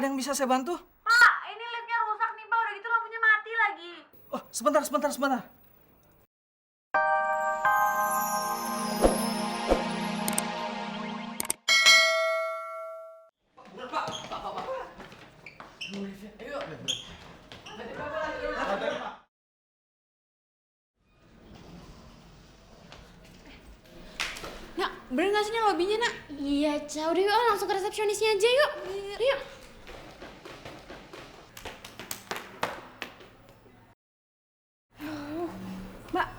yang bisa saya bantu? Pak, ini liftnya rusak nih Pak, udah gitu lampunya mati lagi. Oh, sebentar. Nak, bener gak sih nih lobbynya, Nak? Iya, Ca. Udah yuk, langsung ke resepsionisnya aja yuk. Yuk.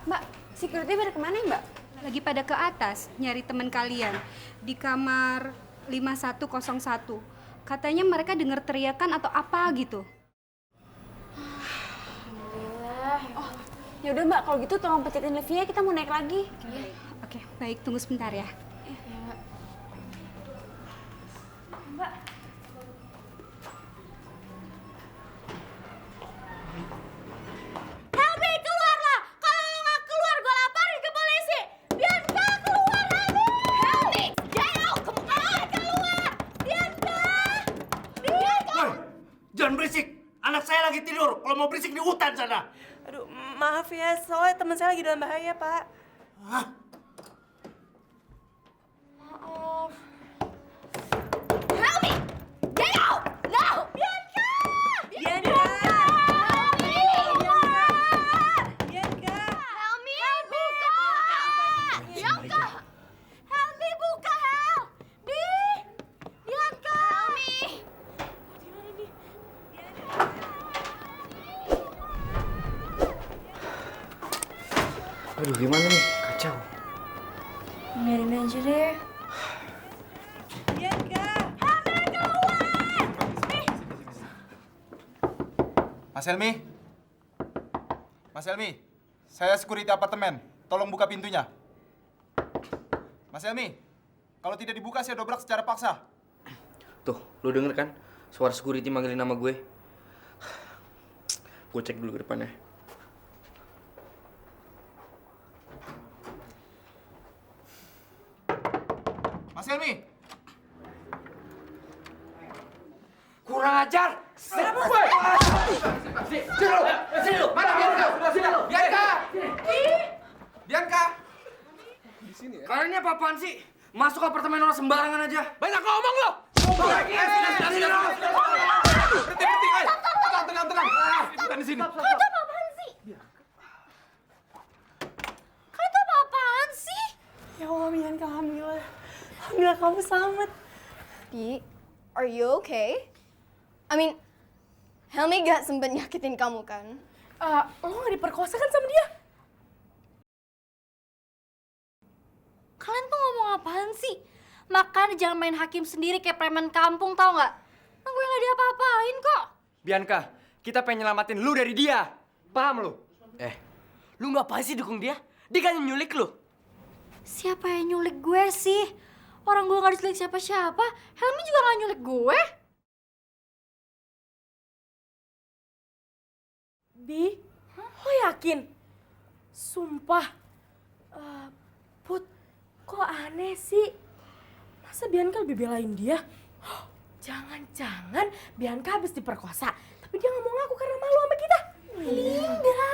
Mbak, security pada kemana ya, Mbak? Lagi pada ke atas nyari teman kalian di kamar 5101. Katanya mereka dengar teriakan atau apa gitu. Alhamdulillah. Oh, ya udah Mbak, kalau gitu tolong pencitin liftnya, kita mau naik lagi. Oke, baik, tunggu sebentar ya. Iya, Mbak. Helmi, keluarlah! Kalau lo nggak keluar, gue laporin ke polisi! Bianca, keluar, Helmi! Jauh, keluar! Bianca! Woi, jangan berisik. Anak saya lagi tidur. Kalau mau berisik di hutan sana. Aduh, maaf ya, soalnya teman saya lagi dalam bahaya, Pak. Hah? Maaf. Helmi! Get out! No! Bianca! Bianca! Helmi! Bianca! Helmi, buka! Bianca! Helmi, buka, Hel! Bianca! Helmi! Aduh, gimana nih? Kacau. Biarin aja deh. Bianca! Mas Helmi? Mas Helmi, saya security apartemen. Tolong buka pintunya. Mas Helmi, kalau tidak dibuka saya dobrak secara paksa. Tuh, lu denger kan? Suara security manggilin nama gue. Gue cek dulu ke depannya. Mas Helmi! Kurang ajar! Sini lu! Mana Bianca? Bianca! Bianca! Kalian ini apa-apaan sih? Masuk apartemen orang sembarangan aja. Banyak ngomong lo! Berhenti! Tenang! Bukan di sini. Kalian tuh apa-apaan sih? Ya Allah, Bianca, alhamdulillah. Alhamdulillah kamu selamat. Bi, are you okay? I mean, Helmi gak sempet nyakitin kamu kan? Lo gak diperkosa kan sama dia? Kalian tuh ngomong apaan sih? Makanya jangan main hakim sendiri kayak preman kampung, tau nggak? Nah, gue nggak diapa-apain kok. Bianca, kita pengen nyelamatin lu dari dia. Paham lu? Lu ngapain sih dukung dia? Dia kan yang nyulik lu. Siapa yang nyulik gue sih? Orang gue nggak diculik siapa-siapa. Helmi juga nggak nyulik gue. Bi, lo yakin? Sumpah. Put, kok aneh sih? Masa Bianca lebih belain dia? Jangan-jangan Bianca habis diperkosa, tapi dia nggak mau ngaku karena malu sama kita. Linda,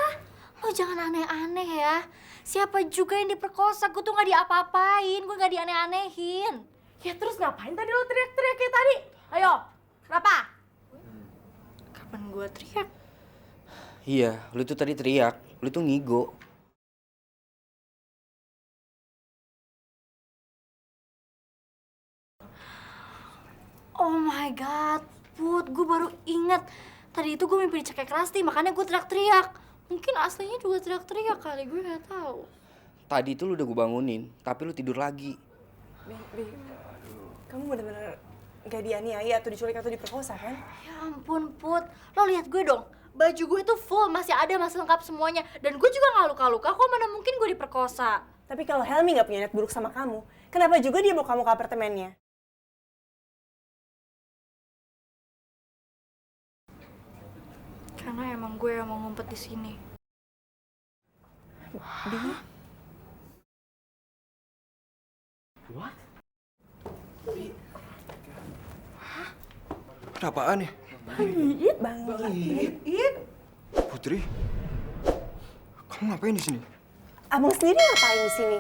lo jangan aneh-aneh ya. Siapa juga yang diperkosa, gue tuh nggak diapa-apain, gue nggak dianeh-anehin. Ya terus ngapain tadi lo teriak-teriak kayak tadi? Ayo, kenapa? Kapan gue teriak? Iya, lu tuh tadi teriak. Lu tuh ngigo. Oh my god, Put, gue baru inget. Tadi itu gue mimpi dicekek Rasti, makanya gue teriak-teriak. Mungkin aslinya juga teriak-teriak kali, gue gak tahu. Tadi tuh lu udah gue bangunin, tapi lu tidur lagi. Bi, kamu bener-bener gak dianiaya atau diculik atau diperkosa kan? Ya ampun, Put. Lo lihat gue dong. Baju gue tuh full, masih ada, masih lengkap semuanya. Dan gue juga gak luka-luka, kok mana mungkin gue diperkosa. Tapi kalau Helmi gak punya niat buruk sama kamu, kenapa juga dia mau kamu ke apartemennya? Karena emang gue yang mau ngumpet di sini. Ada apaan nih? Bang Putri, kamu ngapain di sini? Abang sendiri ngapain di sini?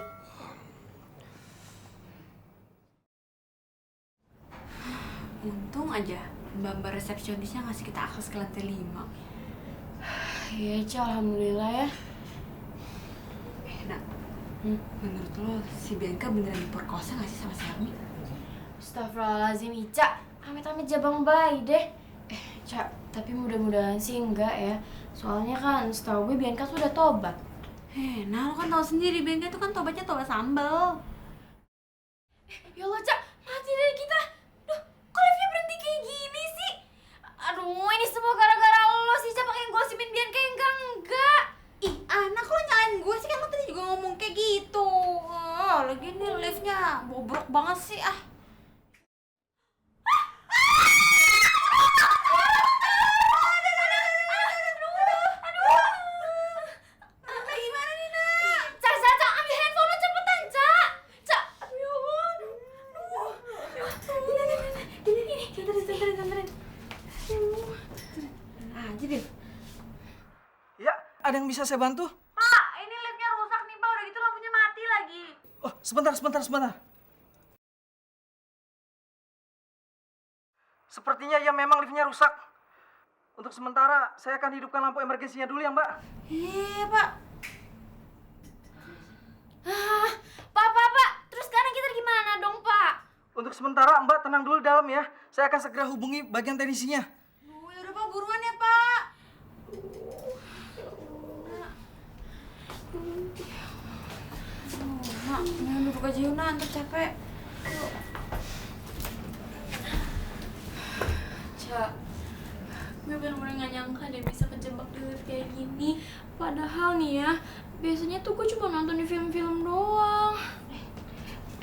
Untung aja mbak-mbak resepsionisnya ngasih kita akses ke lantai 5. Iya, Ca, alhamdulillah ya. Nak, menurut lo si Bianca beneran diperkosa gak sih sama si Helmi? Astagfirullahaladzim, Ica. Amit-amit jabang bayi deh. Ca, tapi mudah-mudahan sih enggak ya. Soalnya kan setahu gue Bianca tuh udah tobat. Nah lo kan tahu sendiri Bianca itu kan tobatnya tobat sambal. Ya Allah, Ca, mati deh kita. Duh, kok liftnya berhenti kayak gini sih? Aduh, ini semua gara-gara lo sih, Ca, pakai gosipin Bianca yang enggak. Ih, anak lo nyalain gue sih kan lo tadi juga ngomong kayak gitu. Lagi nih liftnya bobrok banget sih ah. Gimana nih, Nak? Ca, ambil handphone lo cepetan, Ca. Ca, aduh ya Allah. Ini, santerin. Aja deh. Ya, ada yang bisa saya bantu? Pak, ini liftnya rusak nih, Pak. Udah gitu lampunya mati lagi. Oh, sebentar. Sepertinya ya memang liftnya rusak. Untuk sementara, saya akan hidupkan lampu emergensinya dulu ya, Mbak. Iya, Pak. Pak. Terus sekarang kita gimana dong, Pak? Untuk sementara, Mbak tenang dulu di dalam ya. Saya akan segera hubungi bagian teknisinya. Ya udah Pak, buruan ya, Pak. Nak, jangan duduk aja yuk, Nak. Ntar capek. Ca, gue bener-bener gak nyangka dia bisa kejebak di lift kayak gini. Padahal nih ya, biasanya tuh gue cuma nonton di film-film doang.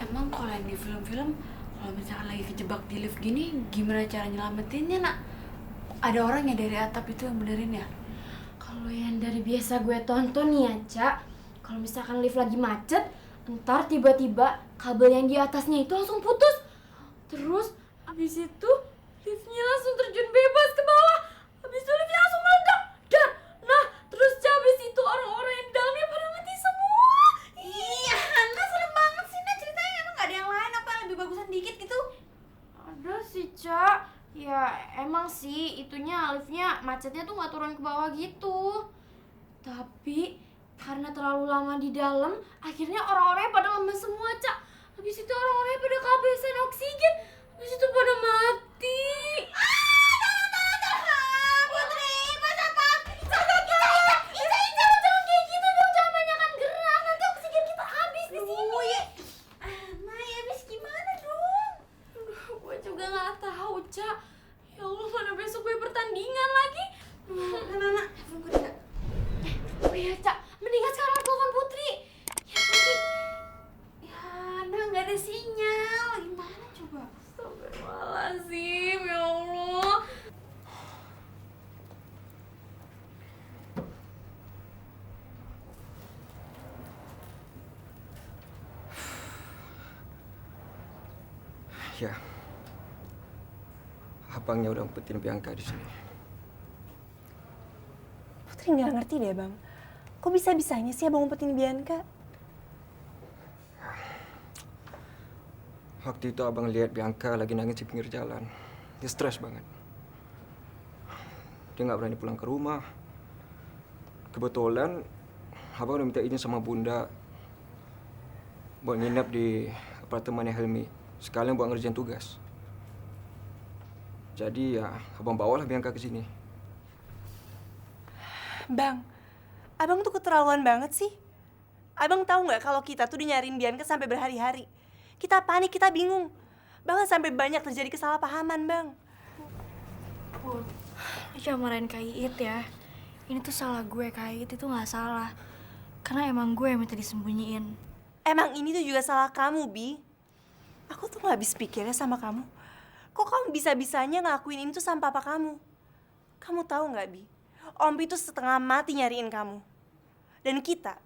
Emang kalau yang di film-film, kalau misalkan lagi kejebak di lift gini, gimana cara nyelamatinnya, Nak? Ada orang yang dari atap itu yang benerin ya? Kalau yang dari biasa gue tonton nih ya, Ca, kalau misalkan lift lagi macet, ntar tiba-tiba kabel yang di atasnya itu langsung putus. Terus abis itu liftnya langsung terjun bebas ke bawah. Habis itu liftnya langsung meledak. Terus Ca, abis itu orang-orang yang di dalamnya pada mati semua. Iya, Nak serem banget sih, Nak. Ceritanya emang gak ada yang lain apa yang lebih bagusan dikit gitu? Ada sih, Ca. Ya emang sih itunya liftnya macetnya tuh gak turun ke bawah gitu. Tapi karena terlalu lama di dalam, akhirnya orang-orangnya pada lemes semua, Ca. Habis itu orang-orangnya pada kehabisan oksigen. Habis itu pada mati. Putri, masa apa? Ica, jangan kayak gitu dong. Jangan banyakan gerak. Nanti oksigen kita habis di sini. Nah, ya habis gimana dong? Gue juga gak tahu, Ca. Ya Allah, mana besok gue pertandingan lagi. Nah, telepon gue tidak. Oh iya, Ca. Mendingan sekarang telepon Putri. Ya, Putri. Ya, Nah gak ada sinyal. Gimana coba? Astagfirullahaladzim, ya Allah. Ya, abangnya udah umpetin Bianca di sini. Putri nggak ngerti deh, Bang. Kok bisa-bisanya sih abang umpetin Bianca? Waktu itu abang lihat Bianca lagi nangis di pinggir jalan. Dia stres banget. Dia nggak berani pulang ke rumah. Kebetulan abang udah minta izin sama bunda buat nginep di apartemennya Helmi. Sekalian buat ngerjain tugas. Jadi ya abang bawalah Bianca ke sini. Bang, abang tuh keterlaluan banget sih. Abang tahu nggak kalau kita tuh dinyariin Bianca sampai berhari-hari. Kita panik, kita bingung. Bahkan sampai banyak terjadi kesalahpahaman, Bang. Put, jangan marahin Kak Iit ya. Ini tuh salah gue, Kak Iit itu nggak salah. Karena emang gue yang minta disembunyiin. Emang ini tuh juga salah kamu, Bi. Aku tuh nggak habis pikirnya sama kamu. Kok kamu bisa-bisanya ngelakuin ini tuh sama papa kamu? Kamu tahu nggak, Bi? Om Pi tuh setengah mati nyariin kamu. Dan kita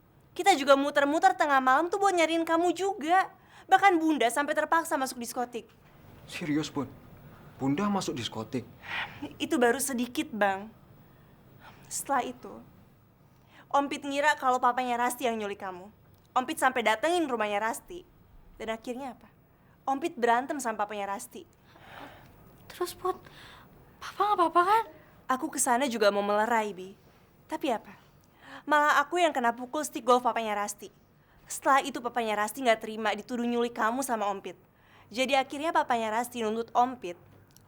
juga muter-muter tengah malam tuh buat nyariin kamu juga. Bahkan bunda sampai terpaksa masuk diskotik. Serius, Bun? Bunda masuk diskotik. Itu baru sedikit, Bang. Setelah itu, Ompit ngira kalau papanya Rasti yang nyulik kamu. Ompit sampai datengin rumahnya Rasti. Dan akhirnya apa? Ompit berantem sama papanya Rasti. Terus Put, Papa nggak apa-apa kan? Aku kesana juga mau melerai, Bi. Tapi apa? Malah aku yang kena pukul stick golf papanya Rasti. Setelah itu papanya Rasti nggak terima dituduh nyulik kamu sama Ompit. Jadi akhirnya papanya Rasti nuntut Ompit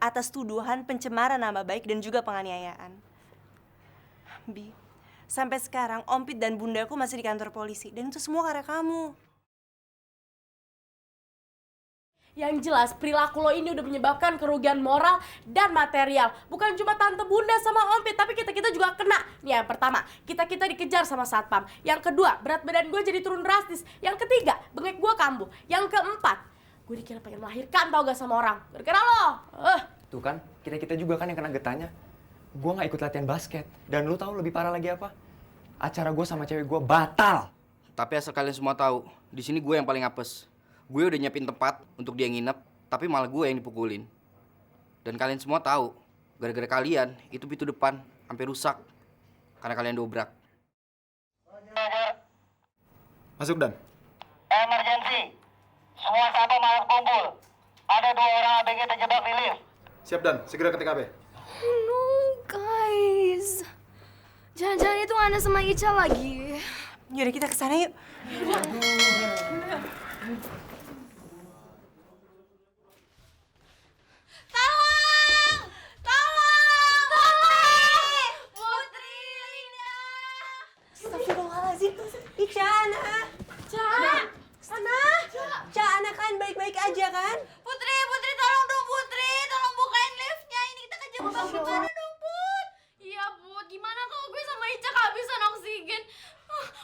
atas tuduhan pencemaran nama baik dan juga penganiayaan. Bi, sampai sekarang Ompit dan bundaku masih di kantor polisi. Dan itu semua karena kamu. Yang jelas, perilaku lo ini udah menyebabkan kerugian moral dan material. Bukan cuma tante bunda sama Ompit, tapi kita-kita juga kena. Nih yang pertama, kita-kita dikejar sama satpam. Yang kedua, berat badan gue jadi turun drastis. Yang ketiga, bengek gue kambuh. Yang keempat, gue dikira pengen melahirkan tau gak sama orang. Gara-gara lo. Tuh kan, kita-kita juga kan yang kena getahnya. Gue gak ikut latihan basket. Dan lu tahu lebih parah lagi apa? Acara gue sama cewek gue batal. Tapi asal kalian semua tahu, di sini gue yang paling apes. Gue udah nyiapin tempat untuk dia nginep, tapi malah gue yang dipukulin. Dan kalian semua tahu, gara-gara kalian, itu pintu depan sampai rusak. Karena kalian dobrak. Masuk, Dan. Emergency. Semua satpam harus kumpul. Ada 2 orang ABG terjebak di lift. Siap, Dan. Segera ke TKP. No, guys. Jangan-jangan itu Ana sama Ica lagi. Yaudah kita kesana yuk. Astagfirullahaladzim. Ica, Ana. Ca, Ana kan baik-baik aja kan? Putri, tolong dong Putri, tolong bukain liftnya. Ini kita kejebak gimana dong, Put? Iya, Put. Gimana kalau gue sama Ica kehabisan oksigen?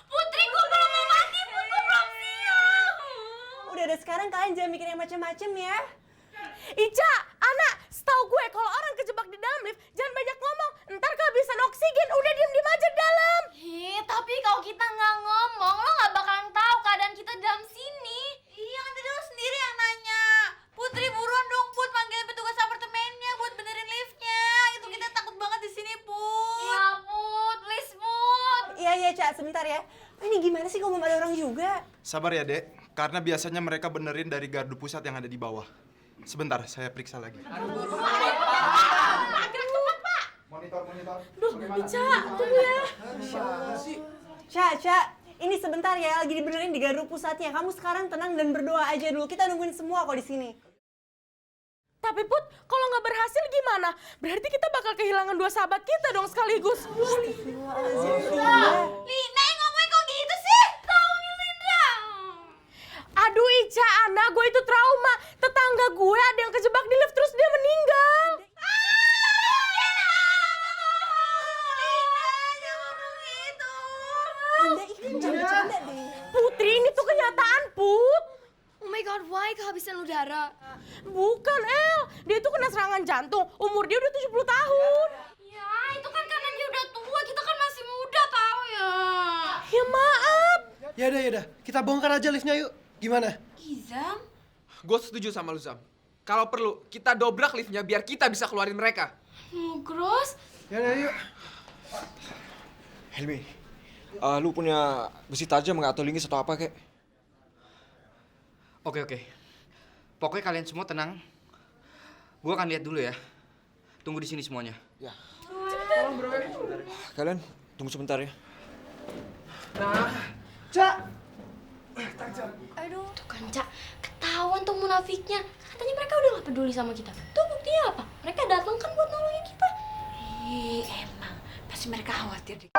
Putri, gue belum mau mati, Put. Gue belum siap. Udah sekarang kalian jangan mikir yang macem-macem ya. Ica, Ana, setahu gue kalau orang kejebak di dalam lift, jangan banyak ngomong. Ntar kehabisan oksigen, udah diem-diem aja di dalam. Tapi kalau kita nggak ngomong, lo nggak bakalan tahu keadaan kita dalam sini. Iya, kan tadi lo sendiri yang nanya. Putri, buruan dong, Put. Panggilin petugas apartemennya buat benerin liftnya. Itu kita takut banget di sini, Put. Ya, Put. Please, Put. Iya, Ca, sebentar ya. Ini gimana sih kalau belum ada orang juga? Sabar ya, Dek. Karena biasanya mereka benerin dari gardu pusat yang ada di bawah. Sebentar, saya periksa lagi. Monitor. Ica, tunggu ya. Ca, ini sebentar ya, lagi dibenerin di gardu pusatnya. Kamu sekarang tenang dan berdoa aja dulu. Kita nungguin semua kok di sini. Tapi Put, kalau nggak berhasil gimana? Berarti kita bakal kehilangan 2 sahabat kita dong sekaligus. Lina, ngomongin kok gitu sih? Tahu nih, Lindra. Aduh Ica, Ana, gue itu trauma. Tetangga gue ada yang kejebak di lift terus dia meninggal. Bercanda deh. Putri, ini tuh kenyataan, Put. Oh my God, why kehabisan udara? Bukan, El. Dia itu kena serangan jantung. Umur dia udah 70 tahun. Ya, itu kan karena dia udah tua. Kita kan masih muda, tahu ya. Ya maaf. Yaudah. Kita bongkar aja liftnya yuk. Gimana? Izam? Gue setuju sama lu, Zam. Kalau perlu, kita dobrak liftnya biar kita bisa keluarin mereka. Nugros? Yaudah, yuk. Helmi, lu punya besi tajam nggak atau linggis atau apa kek? Oke. Pokoknya kalian semua tenang. Gue akan lihat dulu ya. Tunggu di sini semuanya. Ya. Kalian tunggu sebentar ya. Aduh. Tuh kan, Cak. Ketahuan tuh munafiknya. Katanya mereka udah gak peduli sama kita. Tuh buktinya apa? Mereka datang kan buat nolongin kita. Emang. Pasti mereka khawatir deh.